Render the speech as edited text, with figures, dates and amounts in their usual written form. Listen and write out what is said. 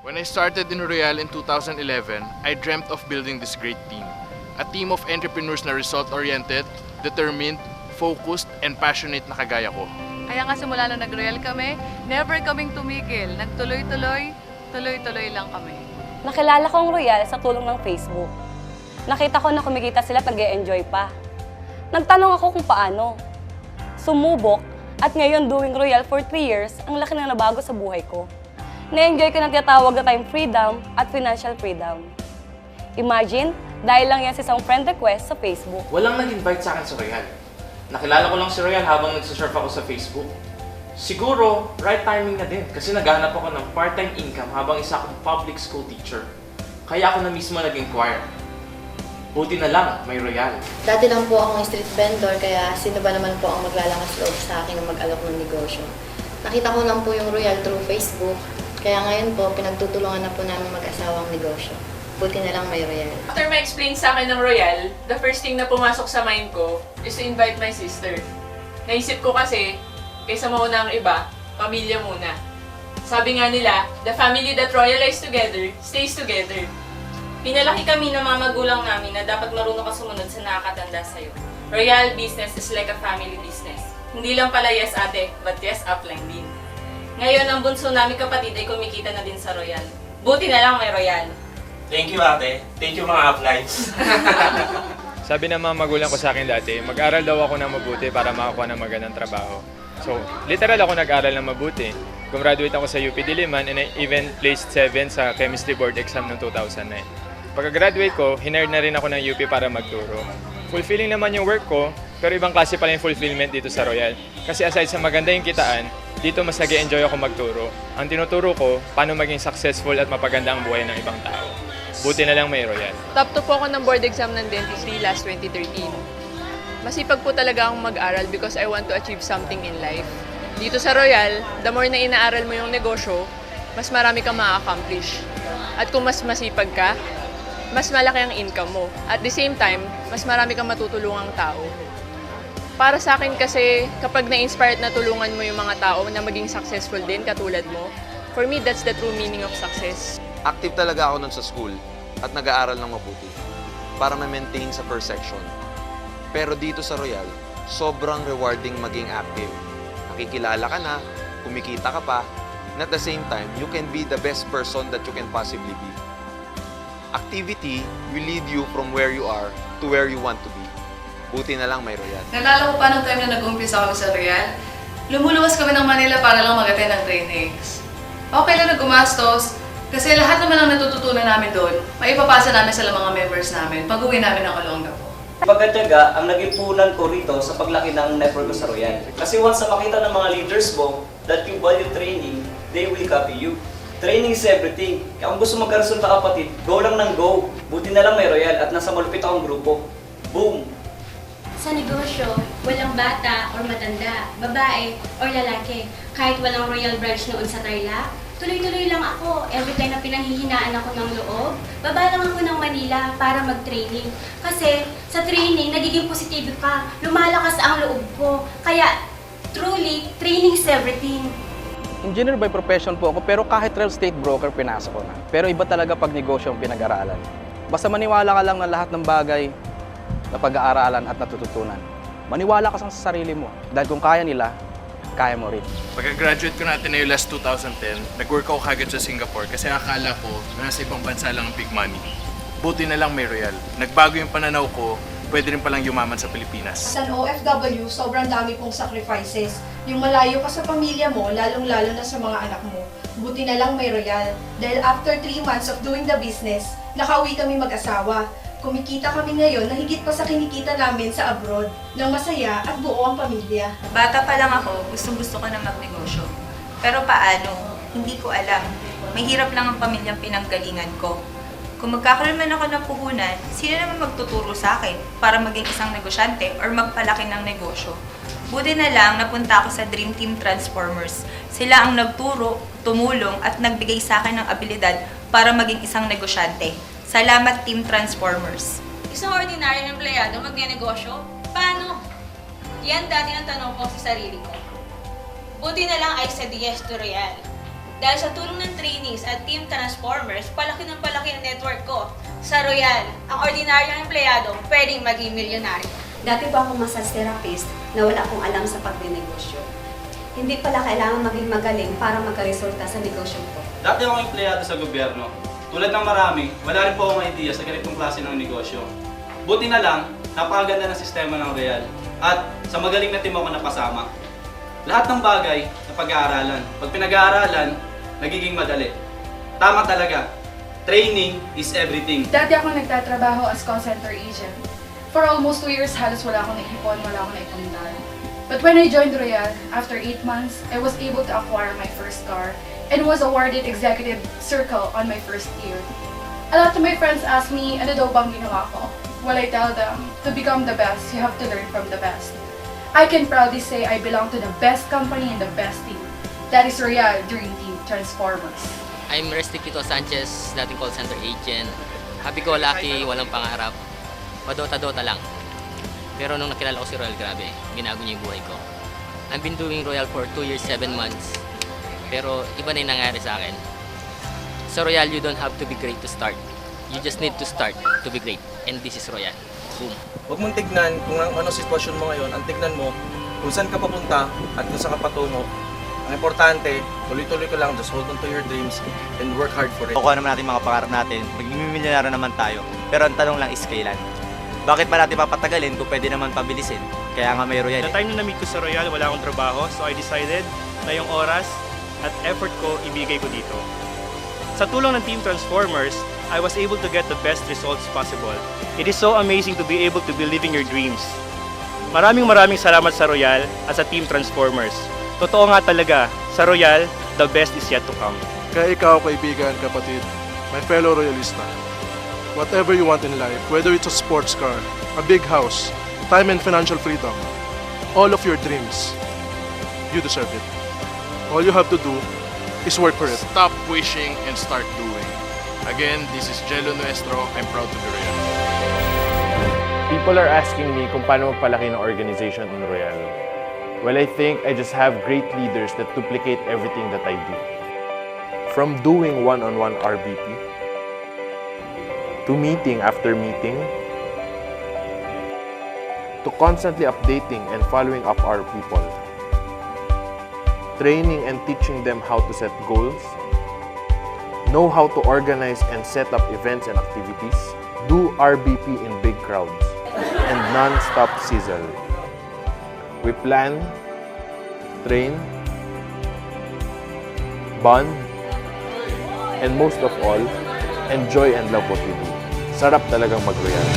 When I started in Royal in 2011, I dreamt of building this great team. A team of entrepreneurs na result-oriented, determined, focused, and passionate na kagaya ko. Kaya nga simula na nag-Royal kami, never kaming tumigil. Nagtuloy-tuloy, tuloy-tuloy lang kami. Nakilala ko ang Royal sa tulong ng Facebook. Nakita ko na kumikita sila pag-e-enjoy pa. Nagtanong ako kung paano. Sumubok at ngayon doing Royal for 3 years, ang laki na nabago sa buhay ko. Na-enjoy ko ng tinatawag na time freedom at financial freedom. Imagine, dahil lang yan sa isang friend request sa Facebook. Walang nag-invite sa akin sa Royal. Nakilala ko lang si Royal habang nagsusurf ako sa Facebook. Siguro, right timing na din kasi naghanap ako ng part-time income habang isa akong public school teacher. Kaya ako na mismo nag-inquire. Buti na lang, may Royal. Dati lang po akong street vendor, kaya sino ba naman po ang maglalakas loob sa akin na mag-alok ng negosyo. Nakita ko lang po yung Royal through Facebook, kaya ngayon po, pinagtutulungan na po namin mag-asawang negosyo. Buti na lang may Royal. After ma-explain sa akin ng Royal, the first thing na pumasok sa mind ko is to invite my sister. Naisip ko kasi, kaysa mauna ang iba, pamilya muna. Sabi nga nila, the family that royalize together, stays together. Pinalaki kami ng mga magulang namin na dapat marunong ka sumunod sa nakakatanda sa'yo. Royal business is like a family business. Hindi lang pala yes ate, but yes upline din. Ngayon, ang bunso namin kapatid ay kumikita na din sa Royal. Buti na lang may Royal. Thank you ate. Thank you mga uplines. Sabi ng mga magulang ko sa akin dati, mag-aral daw ako ng mabuti para makakuha ng magandang trabaho. So, literal ako nag-aral ng mabuti. Gumraduate ako sa UP Diliman and I even placed 7 sa chemistry board exam noong 2009. Pagka-graduate ko, hired na rin ako ng UP para magturo. Fulfilling naman yung work ko, pero ibang klase pala yung fulfillment dito sa Royal. Kasi aside sa maganda yung kitaan, dito mas nag-enjoy ako magturo. Ang tinuturo ko, paano maging successful at mapaganda ang buhay ng ibang tao. Buti na lang may Royal. Top 2 po ako ng board exam ng dentistry last 2013. Masipag po talaga akong mag-aral because I want to achieve something in life. Dito sa Royal, the more na inaaral mo yung negosyo, mas marami kang ma-accomplish. At kung mas masipag ka, mas malaki ang income mo. At the same time, mas marami kang matutulungang tao. Para sa akin kasi, kapag na-inspired na tulungan mo yung mga tao na maging successful din katulad mo, for me, that's the true meaning of success. Active talaga ako nun sa school at nag-aaral ng mabuti para ma-maintain sa first section. Pero dito sa Royal, sobrang rewarding maging active. Nakikilala ka na, kumikita ka pa, and at the same time, you can be the best person that you can possibly be. Activity will lead you from where you are to where you want to be. Buti na lang may Royal. Nalala ko pa nung time na nag-umpisa kami sa Royal, lumuluwas kami ng Manila para lang mag-attend ng trainings. Okay lang na gumastos, kasi lahat naman ang natututunan namin doon, maipapasa namin sa mga members namin pag-uwi namin ng Olongapo. Pagkatyaga ang naging punan ko rito sa paglaki ng network ko sa Royal. Kasi once na makita ng mga leaders mo that you value training, they will copy you. Training is everything. Kaya kung gusto magkaresulta kapatid, go lang ng go. Buti na lang may Royal at nasa malupit akong grupo. Boom! Sa negosyo, walang bata or matanda, babae or lalaki. Kahit walang Royal branch noon sa Tarlac, tuloy-tuloy lang ako. Every time na pinanghihinaan ako ng loob, baba lang ako ng Manila para mag-training. Kasi sa training, nagiging positibo ka, lumalakas ang loob ko. Kaya, truly, training is everything. Engineer by profession po ako, pero kahit real estate broker, pinasok ko na. Pero iba talaga pag negosyo ang pinag-aralan. Basta maniwala ka lang na lahat ng bagay na pag-aaralan at natututunan. Maniwala ka sa sarili mo. Dahil kung kaya nila, kaya mo rin. Pagka-graduate ko natin na yung last 2010, nag-work ako kagad sa Singapore kasi akala ko na nasa ibang bansa lang ang big money. Buti na lang may Royal. Nagbago yung pananaw ko, pwede rin palang yumaman sa Pilipinas. As an OFW, sobrang dami pong sacrifices. Yung malayo ka sa pamilya mo, lalong-lalo na sa mga anak mo. Buti na lang may Royal. Dahil after 3 months of doing the business, nakauwi kami mag-asawa. Kumikita kami ngayon na higit pa sa kinikita namin sa abroad, ng masaya at buo ang pamilya. Bata pa lang ako, gustong-gusto ko na magnegosyo. Pero paano? Hindi ko alam. Mahirap lang ang pamilyang pinanggalingan ko. Kung magkakaroon man ako ng puhunan, sino naman magtuturo sa akin para maging isang negosyante or magpalaki ng negosyo? Buti na lang napunta ako sa Dream Team Transformers. Sila ang nagturo, tumulong at nagbigay sa akin ng abilidad para maging isang negosyante. Salamat Team Transformers. Isang ordinaryong empleyado magnenegosyo? Paano? Yan dati ang tanong ko sa sarili ko. Buti na lang I said yes to Royal. Dahil sa tulong ng trainees at Team Transformers, palaki ng palaki ang network ko. Sa Royal, ang ordinaryong empleyado pwedeng maging milyonaryo. Dati po akong massage therapist na wala akong alam sa pagdinegosyo. Hindi pala kailangan maging magaling para magkaresulta sa negosyo ko. Dati akong empleyado sa gobyerno. Tulad ng marami, wala rin po akong idea sa ganitong klase ng negosyo. Buti na lang, napakaganda ng sistema ng Royal. At sa magaling na team ako napasama. Lahat ng bagay na pag-aaralan. Pag pinag-aaralan, nagiging madali. Tama talaga. Training is everything. Dati ako nagtatrabaho as call center agent. For almost 2 years, halos wala akong naipon, wala akong naipundar. But when I joined Royal, after 8 months, I was able to acquire my first car and was awarded Executive Circle on my first year. A lot of my friends ask me, ano daw bang ginawa ko? Well, I tell them, to become the best, you have to learn from the best. I can proudly say I belong to the best company and the best team. That is Royal Dream Team Transformers. I'm Restituto Sanchez, dating call center agent. Happy-go-lucky, walang pangarap. Padota-dota lang. Pero nung nakilala ko si Royal, grabe, binago niya yung buhay ko. I've been doing Royal for 2 years, 7 months. Pero iba na yung nangyari sa akin. Sa Royal, you don't have to be great to start. You just need to start to be great. And this is Royal. Boom. Huwag mong tignan kung ano sitwasyon mo ngayon, ang tignan mo kung saan ka papunta at kung saan ka patungo. Ang importante, tuloy-tuloy ka lang, just hold on to your dreams and work hard for it. Kukuha naman natin mga pangarap natin, magiging milyonaryo naman tayo. Pero ang tanong lang is kailan. Bakit pa natin papatagalin kung pwede naman pabilisin? Kaya nga may Royal. The time na na-meet ko sa Royal, wala akong trabaho, so I decided na yung oras at effort ko, ibigay ko dito. Sa tulong ng Team Transformers, I was able to get the best results possible. It is so amazing to be able to be living your dreams. Maraming salamat sa Royal at sa Team Transformers. Totoo nga talaga, sa Royal, the best is yet to come. Kaya ikaw, kaibigan, kapatid, my fellow Royalista, whatever you want in life, whether it's a sports car, a big house, time and financial freedom, all of your dreams, you deserve it. All you have to do is work for it. Stop wishing and start doing. Again, this is Jello Nuestro. I'm proud to be Royal. People are asking me kung paano magpalaki ng organization in Royal. Well, I think I just have great leaders that duplicate everything that I do. From doing one-on-one RBP, to meeting after meeting, to constantly updating and following up our people, training and teaching them how to set goals, know how to organize and set up events and activities, do RBP in big crowds, and non-stop sizzle. We plan, train, bond, and most of all, enjoy and love what we do. Sarap talagang mag-Royal.